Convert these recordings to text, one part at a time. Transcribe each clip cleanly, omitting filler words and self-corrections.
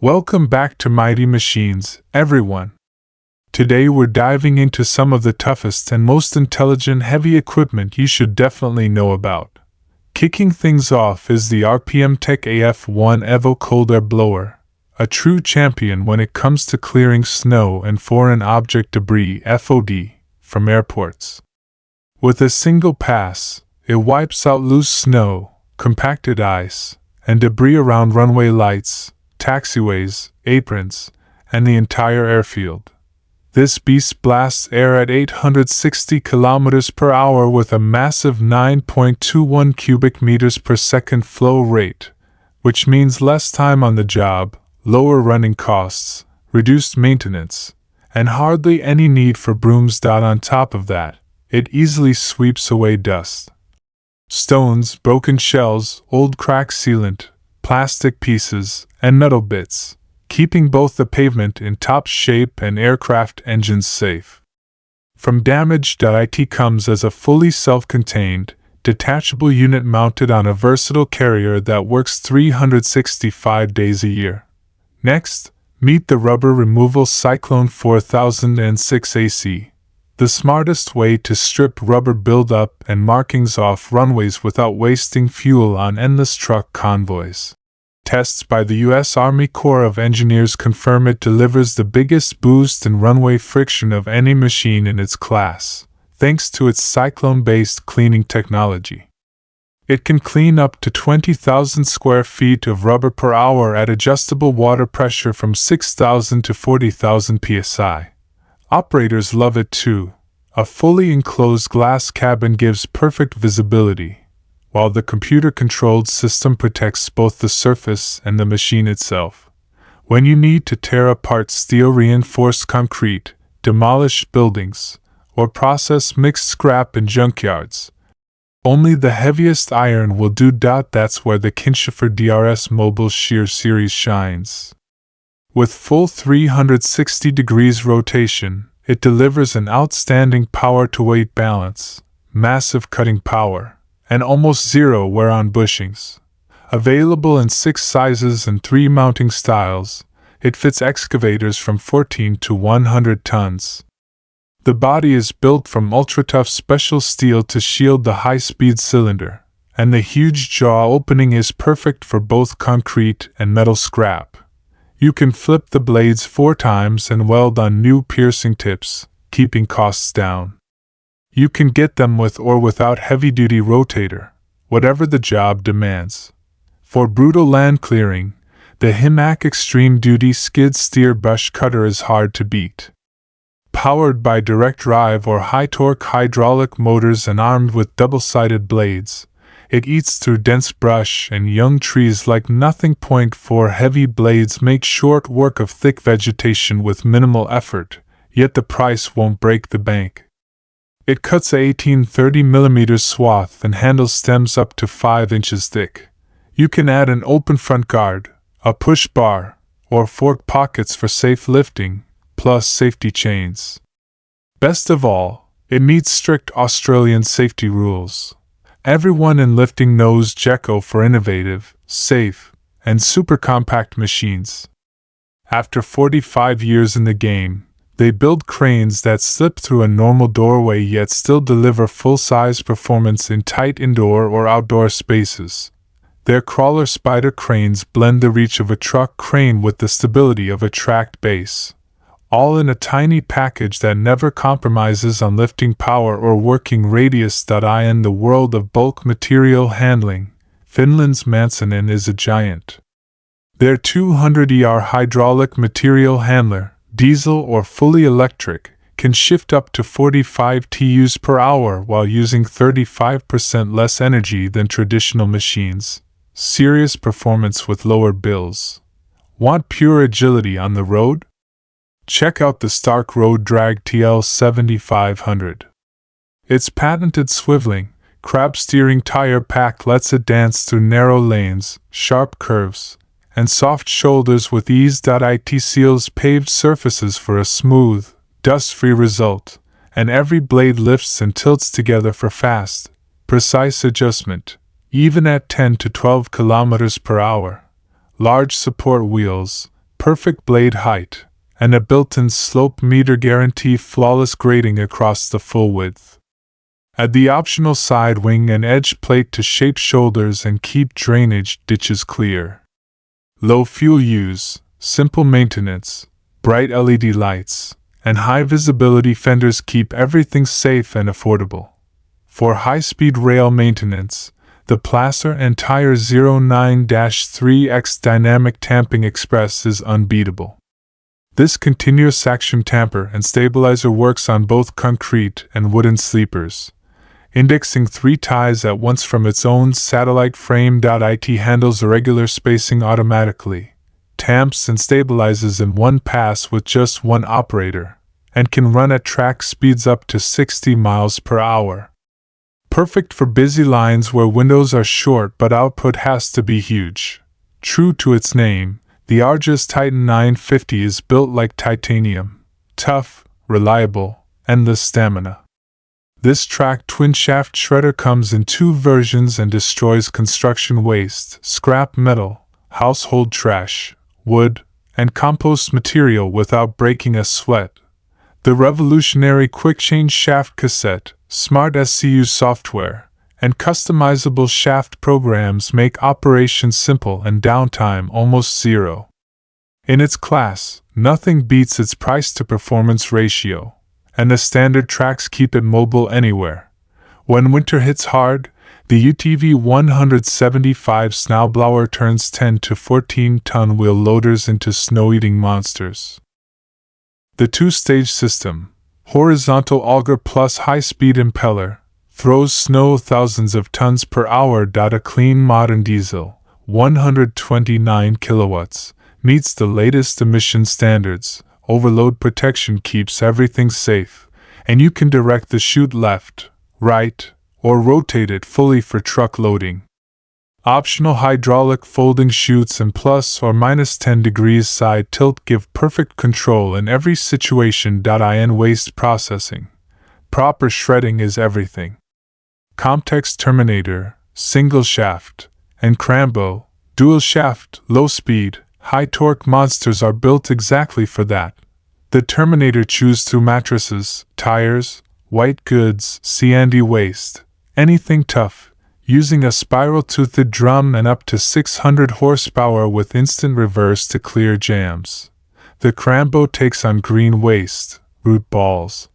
Welcome back to Mighty Machines, everyone. Today we're diving into some of the toughest and most intelligent heavy equipment you should definitely know about. Kicking things off is the RPM Tech AF1 Evo Cold Air Blower, a true champion when it comes to clearing snow and foreign object debris (FOD) from airports. With a single pass, it wipes out loose snow, compacted ice, and debris around runway lights, taxiways, aprons, and the entire airfield. This beast blasts air at 860 km per hour with a massive 9.21 cubic meters per second flow rate, which means less time on the job, lower running costs, reduced maintenance, and hardly any need for brooms. On top of that, it easily sweeps away dust, stones, broken shells, old crack sealant, plastic pieces, and metal bits, keeping both the pavement in top shape and aircraft engines safe. From Damage.it comes as a fully self-contained, detachable unit mounted on a versatile carrier that works 365 days a year. Next, meet the Rubber Removal Cyclone 4006 AC, the smartest way to strip rubber buildup and markings off runways without wasting fuel on endless truck convoys. Tests by the U.S. Army Corps of Engineers confirm it delivers the biggest boost in runway friction of any machine in its class, thanks to its cyclone-based cleaning technology. It can clean up to 20,000 square feet of rubber per hour at adjustable water pressure from 6,000 to 40,000 psi. Operators love it too. A fully enclosed glass cabin gives perfect visibility, while the computer-controlled system protects both the surface and the machine itself. When you need to tear apart steel-reinforced concrete, demolish buildings, or process mixed scrap in junkyards, only the heaviest iron will do. That's where the Kinshaffer DRS Mobile Shear Series shines. With full 360 degrees rotation, it delivers an outstanding power-to-weight balance, massive cutting power, and almost zero wear on bushings. Available in 6 sizes and 3 mounting styles, it fits excavators from 14 to 100 tons. The body is built from ultra-tough special steel to shield the high-speed cylinder, and the huge jaw opening is perfect for both concrete and metal scrap. You can flip the blades 4 times and weld on new piercing tips, keeping costs down. You can get them with or without heavy-duty rotator, whatever the job demands. For brutal land clearing, the Himac Extreme Duty Skid Steer Brush Cutter is hard to beat. Powered by direct drive or high-torque hydraulic motors and armed with double-sided blades, it eats through dense brush and young trees like nothing. 4 heavy blades make short work of thick vegetation with minimal effort, yet the price won't break the bank. It cuts a 18-30mm swath and handles stems up to 5 inches thick. You can add an open front guard, a push bar, or fork pockets for safe lifting, plus safety chains. Best of all, it meets strict Australian safety rules. Everyone in lifting knows GECO for innovative, safe, and super compact machines. After 45 years in the game, they build cranes that slip through a normal doorway yet still deliver full-size performance in tight indoor or outdoor spaces. Their crawler spider cranes blend the reach of a truck crane with the stability of a tracked base, all in a tiny package that never compromises on lifting power or working radius. In the world of bulk material handling, Finland's Mansonen is a giant. Their 200 hydraulic material handler, diesel or fully electric, can shift up to 45 TUs per hour while using 35% less energy than traditional machines. Serious performance with lower bills. Want pure agility on the road? Check out the Stark Road Drag TL7500. Its patented swiveling, crab steering tire pack lets it dance through narrow lanes, sharp curves, and soft shoulders with ease. It seals paved surfaces for a smooth, dust-free result, and every blade lifts and tilts together for fast, precise adjustment, even at 10 to 12 km per hour. Large support wheels, perfect blade height, and a built-in slope meter guarantee flawless grading across the full width. Add the optional side wing and edge plate to shape shoulders and keep drainage ditches clear. Low fuel use, simple maintenance, bright LED lights, and high visibility fenders keep everything safe and affordable. For high-speed rail maintenance, the Placer and Tire 09-3X Dynamic Tamping Express is unbeatable. This continuous action tamper and stabilizer works on both concrete and wooden sleepers. Indexing 3 ties at once from its own satellite frame. It handles irregular spacing automatically, tamps and stabilizes in one pass with just one operator, and can run at track speeds up to 60 miles per hour. Perfect for busy lines where windows are short but output has to be huge. True to its name, the Argus Titan 950 is built like titanium, tough, reliable, endless stamina. This track twin-shaft shredder comes in 2 versions and destroys construction waste, scrap metal, household trash, wood, and compost material without breaking a sweat. The revolutionary quick-change shaft cassette, smart SCU software, and customizable shaft programs make operation simple and downtime almost zero. In its class, nothing beats its price-to-performance ratio, and the standard tracks keep it mobile anywhere. When winter hits hard, the UTV 175 snowblower turns 10 to 14-ton wheel loaders into snow-eating monsters. The 2-stage system, horizontal auger plus high-speed impeller, throws snow thousands of tons per hour. A clean modern diesel, 129 kilowatts, meets the latest emission standards. Overload protection keeps everything safe, and you can direct the chute left, right, or rotate it fully for truck loading. Optional hydraulic folding chutes and plus or minus 10 degrees side tilt give perfect control in every situation. In waste processing, proper shredding is everything. Comtex Terminator, single shaft, and Crambo, dual shaft, low speed, high torque monsters are built exactly for that. The Terminator chews through mattresses, tires, white goods, C&D waste, anything tough, using a spiral-toothed drum and up to 600 horsepower with instant reverse to clear jams. The Crambo takes on green waste, root balls,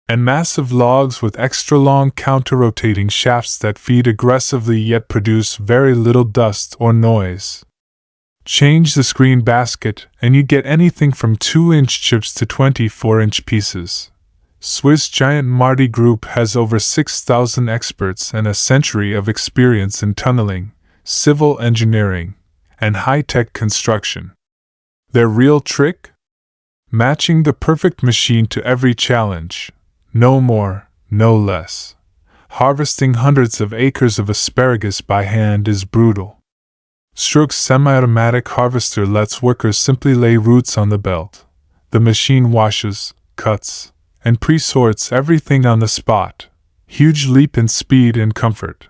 and massive logs with extra-long counter-rotating shafts that feed aggressively yet produce very little dust or noise. Change the screen basket and you get anything from 2-inch chips to 24-inch pieces. Swiss giant Marti Group has over 6,000 experts and a century of experience in tunneling, civil engineering, and high-tech construction. Their real trick? Matching the perfect machine to every challenge. No more, no less. Harvesting hundreds of acres of asparagus by hand is brutal. Stroke's semi-automatic harvester lets workers simply lay roots on the belt. The machine washes, cuts, and pre-sorts everything on the spot. Huge leap in speed and comfort.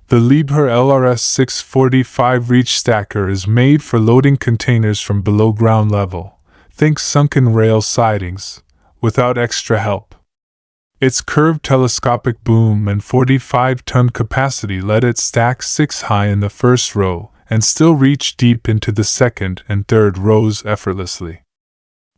The Liebherr LRS 645 reach stacker is made for loading containers from below ground level. Think sunken rail sidings, without extra help. Its curved telescopic boom and 45-ton capacity let it stack 6 high in the first row and still reach deep into the second and third rows effortlessly.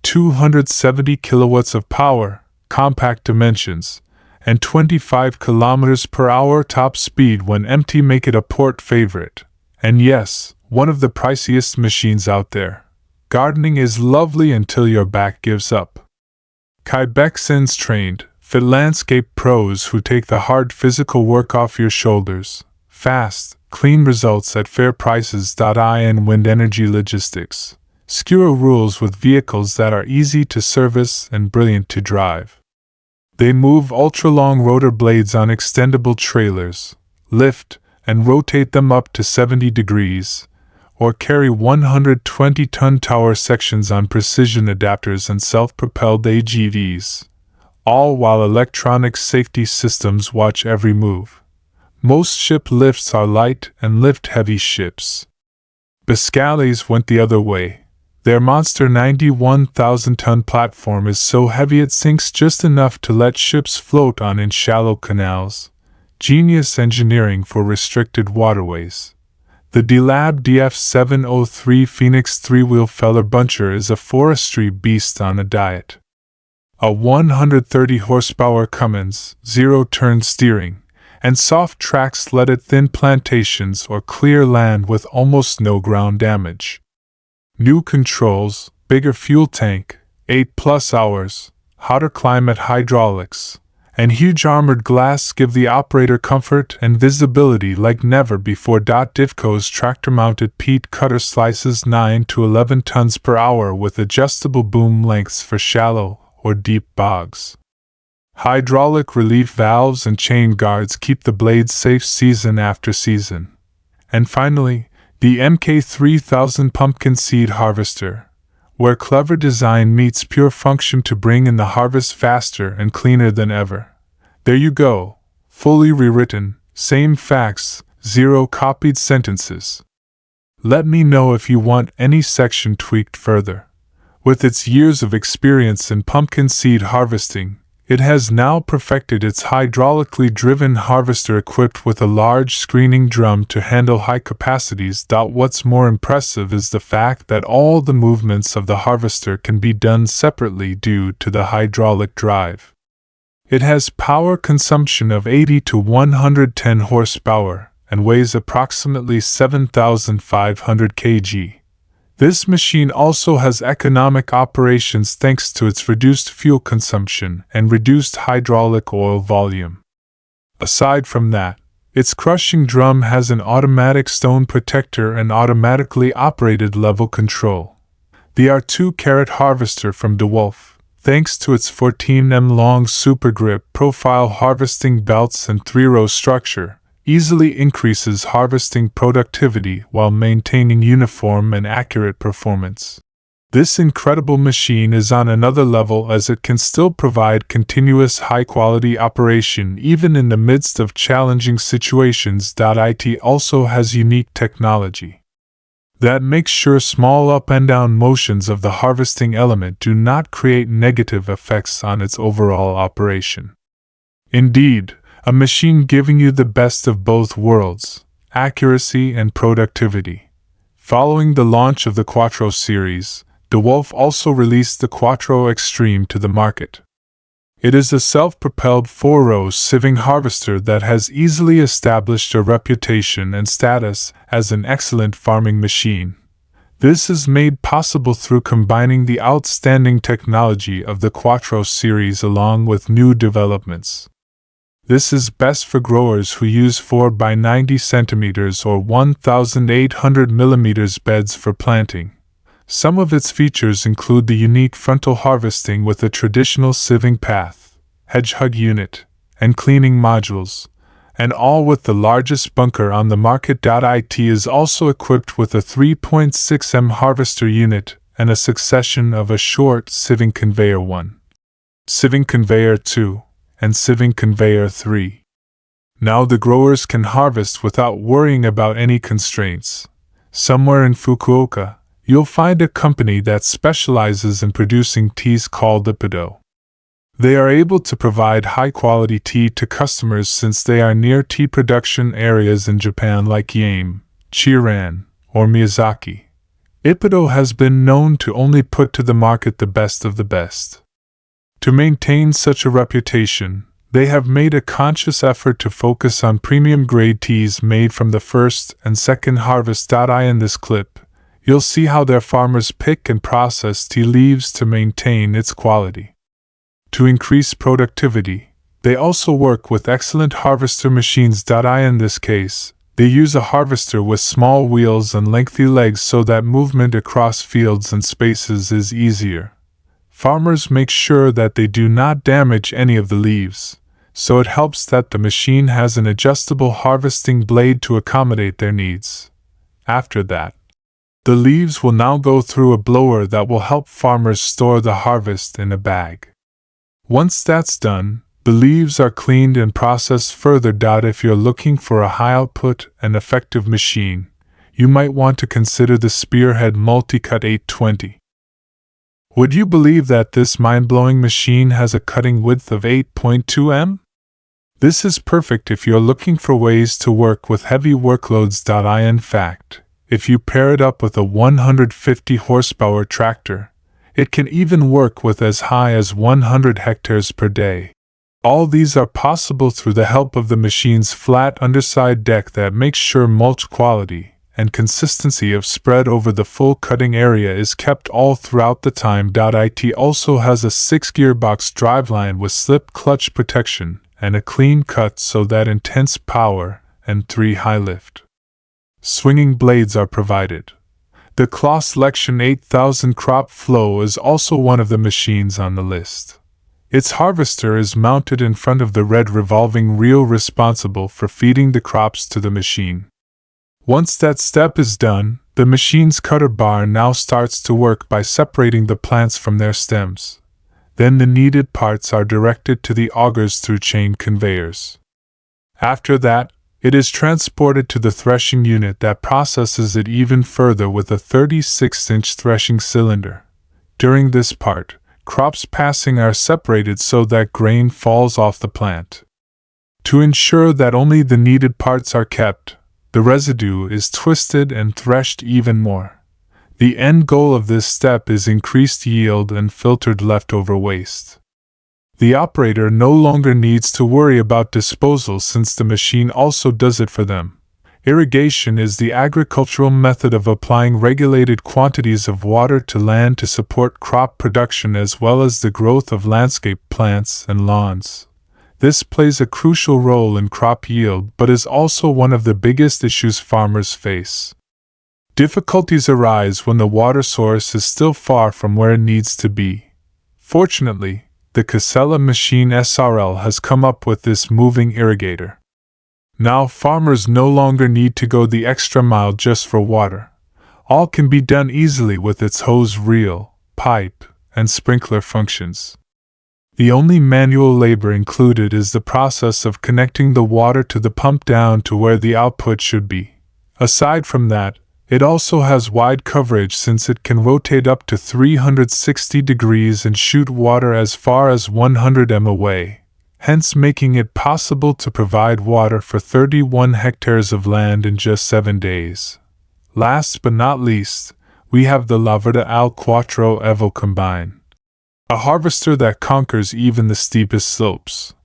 270 kilowatts of power, compact dimensions, and 25 kilometers per hour top speed when empty make it a port favorite. And yes, one of the priciest machines out there. Gardening is lovely until your back gives up. Quebec sends trained, fit landscape pros who take the hard physical work off your shoulders. Fast, clean results at fair prices. In wind energy logistics. Skewer rules with vehicles that are easy to service and brilliant to drive. They move ultra-long rotor blades on extendable trailers, lift and rotate them up to 70 degrees, or carry 120-ton tower sections on precision adapters and self-propelled AGVs, all while electronic safety systems watch every move. Most ship lifts are light and lift-heavy ships. Biscales went the other way. Their monster 91,000-ton platform is so heavy it sinks just enough to let ships float on in shallow canals. Genius engineering for restricted waterways. The DLAB DF703 Phoenix 3-wheel feller buncher is a forestry beast on a diet. A 130 horsepower Cummins, zero-turn steering, and soft tracks let it thin plantations or clear land with almost no ground damage. New controls, bigger fuel tank, 8+ hours, hotter climate hydraulics, and huge armored glass give the operator comfort and visibility like never before. Divco's tractor-mounted peat cutter slices 9 to 11 tons per hour with adjustable boom lengths for shallow or deep bogs. Hydraulic relief valves and chain guards keep the blades safe season after season. And finally, the MK3000 pumpkin seed harvester, where clever design meets pure function to bring in the harvest faster and cleaner than ever. There you go, fully rewritten, same facts, zero copied sentences. Let me know if you want any section tweaked further. With its years of experience in pumpkin seed harvesting, it has now perfected its hydraulically driven harvester equipped with a large screening drum to handle high capacities. What's more impressive is the fact that all the movements of the harvester can be done separately due to the hydraulic drive. It has power consumption of 80 to 110 horsepower and weighs approximately 7,500 kg. This machine also has economic operations thanks to its reduced fuel consumption and reduced hydraulic oil volume. Aside from that, its crushing drum has an automatic stone protector and automatically operated level control. The R2 harvester from DeWolf, thanks to its 14 long super grip profile harvesting belts and 3-row structure, easily increases harvesting productivity while maintaining uniform and accurate performance. This incredible machine is on another level as it can still provide continuous high-quality operation even in the midst of challenging situations. It also has unique technology that makes sure small up and down motions of the harvesting element do not create negative effects on its overall operation. Indeed, a machine giving you the best of both worlds, accuracy and productivity. Following the launch of the Quattro series, DeWolf also released the Quattro Extreme to the market. It is a self-propelled 4-row sieving harvester that has easily established a reputation and status as an excellent farming machine. This is made possible through combining the outstanding technology of the Quattro series along with new developments. This is best for growers who use 4 by 90 cm or 1,800 mm beds for planting. Some of its features include the unique frontal harvesting with a traditional sieving path, hedgehog unit, and cleaning modules, and all with the largest bunker on the market. It is also equipped with a 3.6 m harvester unit and a succession of a short sieving conveyor 1, sieving conveyor 2, and sieving conveyor 3. Now the growers can harvest without worrying about any constraints. Somewhere in Fukuoka, you'll find a company that specializes in producing teas called Liebherr. They are able to provide high-quality tea to customers since they are near tea production areas in Japan like Yame, Chiran, or Miyazaki. Liebherr has been known to only put to the market the best of the best. To maintain such a reputation, they have made a conscious effort to focus on premium-grade teas made from the first and second harvest. In this clip, you'll see how their farmers pick and process tea leaves to maintain its quality. To increase productivity, they also work with excellent harvester machines. In this case, they use a harvester with small wheels and lengthy legs so that movement across fields and spaces is easier. Farmers make sure that they do not damage any of the leaves, so it helps that the machine has an adjustable harvesting blade to accommodate their needs. After that, the leaves will now go through a blower that will help farmers store the harvest in a bag. Once that's done, the leaves are cleaned and processed further. If you're looking for a high output and effective machine, you might want to consider the Spearhead Multicut 820. Would you believe that this mind-blowing machine has a cutting width of 8.2 m? This is perfect if you're looking for ways to work with heavy workloads. In fact, if you pair it up with a 150 horsepower tractor, it can even work with as high as 100 hectares per day. All these are possible through the help of the machine's flat underside deck that makes sure mulch quality and consistency of spread over the full cutting area is kept all throughout the time. It also has a 6-gearbox driveline with slip clutch protection and a clean cut so that intense power and 3 high lift swinging blades are provided. The Claw Selection 8000 Crop Flow is also one of the machines on the list. Its harvester is mounted in front of the red revolving reel responsible for feeding the crops to the machine. Once that step is done, the machine's cutter bar now starts to work by separating the plants from their stems. Then the needed parts are directed to the augers through chain conveyors. After that, it is transported to the threshing unit that processes it even further with a 36-inch threshing cylinder. During this part, crops passing are separated so that grain falls off the plant. To ensure that only the needed parts are kept, the residue is twisted and threshed even more. The end goal of this step is increased yield and filtered leftover waste. The operator no longer needs to worry about disposal since the machine also does it for them. Irrigation is the agricultural method of applying regulated quantities of water to land to support crop production as well as the growth of landscape plants and lawns. This plays a crucial role in crop yield but is also one of the biggest issues farmers face. Difficulties arise when the water source is still far from where it needs to be. Fortunately, the Casella Machine SRL has come up with this moving irrigator. Now farmers no longer need to go the extra mile just for water. All can be done easily with its hose reel, pipe, and sprinkler functions. The only manual labor included is the process of connecting the water to the pump down to where the output should be. Aside from that, it also has wide coverage since it can rotate up to 360 degrees and shoot water as far as 100 m away, hence making it possible to provide water for 31 hectares of land in just 7 days. Last but not least, we have the Liebherr Al Quattro Evo Combine, a harvester that conquers even the steepest slopes.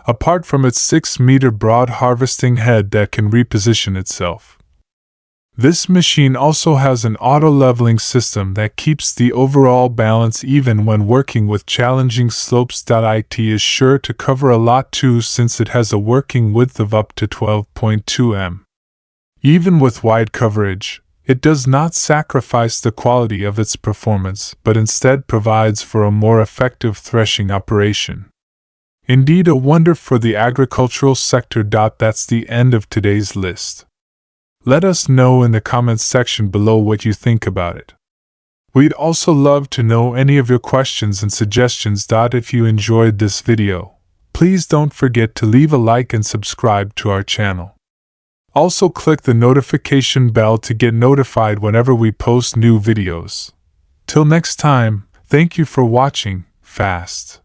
Apart from its 6-meter broad harvesting head that can reposition itself, this machine also has an auto-leveling system that keeps the overall balance even when working with challenging slopes. It is sure to cover a lot too since it has a working width of up to 12.2 m. Even with wide coverage, it does not sacrifice the quality of its performance but instead provides for a more effective threshing operation. Indeed a wonder for the agricultural sector. That's the end of today's list. Let us know in the comments section below what you think about it. We'd also love to know any of your questions and suggestions. If you enjoyed this video, please don't forget to leave a like and subscribe to our channel. Also click the notification bell to get notified whenever we post new videos. Till next time, thank you for watching. Fast.